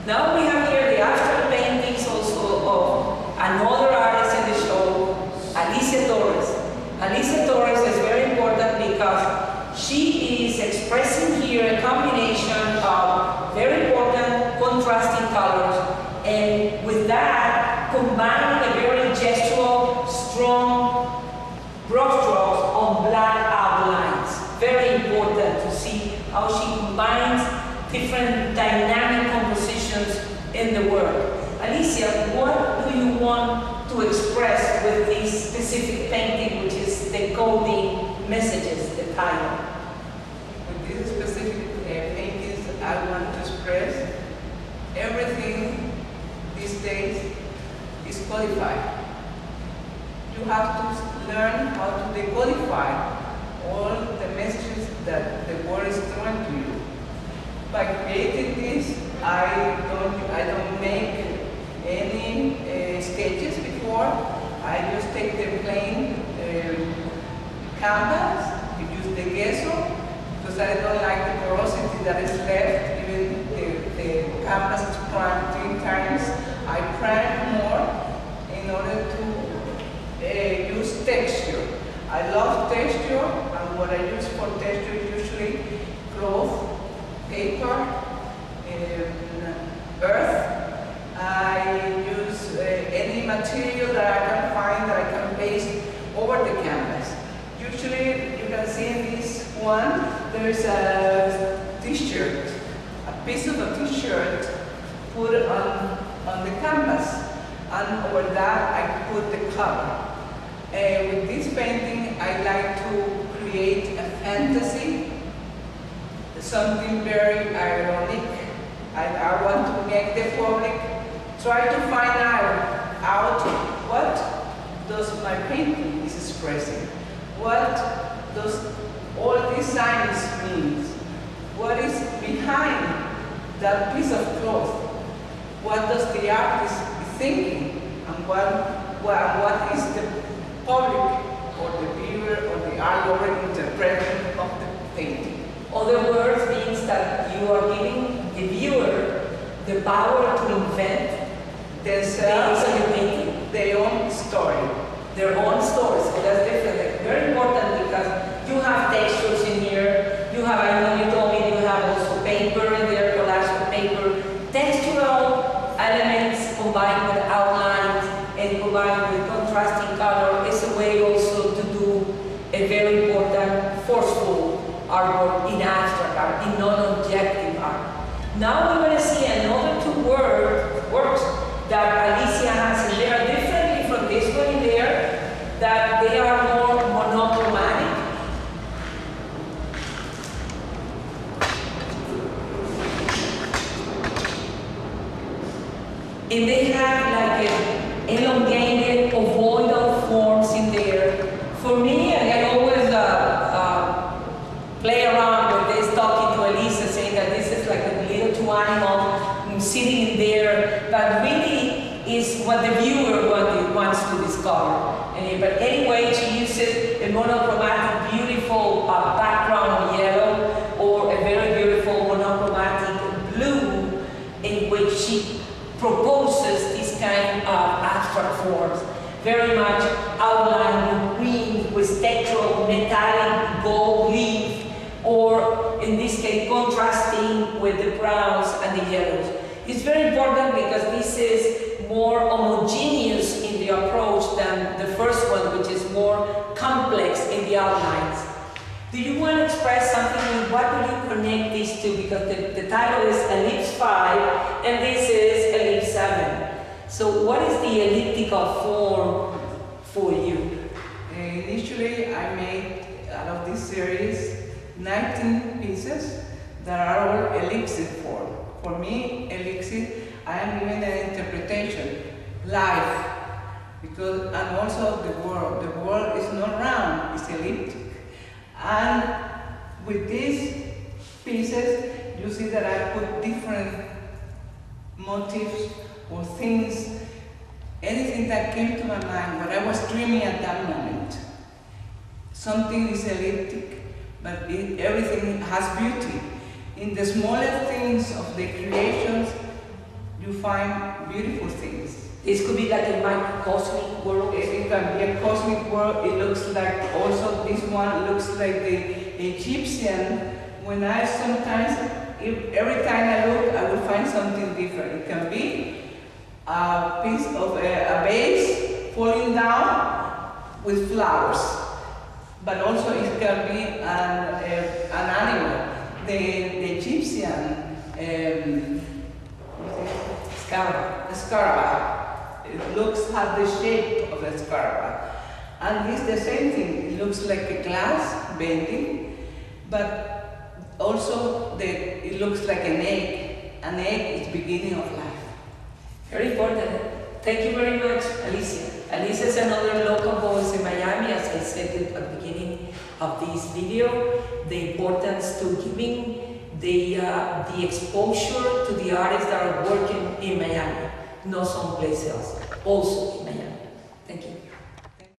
Now we have here the abstract paintings also of another artist in the show, Alicia Torres. Alicia Torres is very important because she is expressing here a combination of very important contrasting colors, and with that combining a very gestural, strong brushstrokes on black outlines. Very important to see how she combines different dynamic compositions in the work. Alicia, what do you want to express with this specific painting, which is decoding messages, the title? With these specific paintings, I want to express everything these days is codified. You have to learn how to decodify all the messages that the world is throwing to you. By creating this, I don't make any sketches before. I just take the plain canvas, use the gesso, because I don't like the porosity that is left. Even the canvas is primed 3 times. I prime more in order to use texture. I love texture, and what I use for texture is usually cloth, paper, earth. I use any material that I can find that I can paste over the canvas. Usually, you can see in this one, there is a t-shirt, a piece of a t-shirt put on the canvas, and over that I put the cover. With this painting, I like to create a fantasy, something very ironic. I want to make the public try to find out what does my painting is expressing, what does all these signs mean, what is behind that piece of cloth, what does the artist be thinking, and what is the public or the viewer or the art lover interpreting of the painting. Other words means that you are giving the viewer the power to invent themselves in the painting, their own story. Their own stories. So that's different. Very important because you have textures in here. You have, I know you told me you have also paper in there, collage of paper. Textural elements combined with outlines and combined with contrasting color is a way also to do a very important forceful artwork in abstract art, in non-objective art. Now we're going to see another 2 works that Alicia has, and they are differently from this one in there, that they are more monochromatic. And they have like elongated ovoidal forms in there. For me, I always play around with this, talking to Alicia, saying that this is like a little 2 animal sitting in there, but really is what the viewer wants to discover. But anyway, she uses a monochromatic, beautiful background of yellow, or a very beautiful monochromatic blue, in which she proposes this kind of abstract forms, very much outlined with green, with textural metallic gold leaf, or in this case contrasting with the browns and the yellows. It's very important because this is more homogeneous in the approach than the first one, which is more complex in the outlines. Do you want to express something with what do you connect these two? Because the title is Ellipse 5 and this is Ellipse 7. So what is the elliptical form for you? Initially, I made out of this series 19 pieces that are all elliptic form. For me, elliptic, I am giving an interpretation, life, because, and also the world. The world is not round, it's elliptic. And with these pieces, you see that I put different motifs or things, anything that came to my mind, what I was dreaming at that moment. Something is elliptic, but everything has beauty. In the smaller things of the creations, you find beautiful things. This could be like a microcosmic world. It can be a cosmic world. It looks like also this one looks like the Egyptian. When I sometimes, every time I look, I will find something different. It can be a piece of a vase falling down with flowers, but also it can be an animal. The Egyptian scarab. It has the shape of a scarab. And it's the same thing. It looks like a glass bending, but also it looks like an egg. An egg is beginning of life. Very important. Thank you very much, Alicia. Alicia is another local voice in Miami, as I said at the beginning of this video. The importance to giving the exposure to the artists that are working in Miami, not someplace else, also in Miami. Thank you.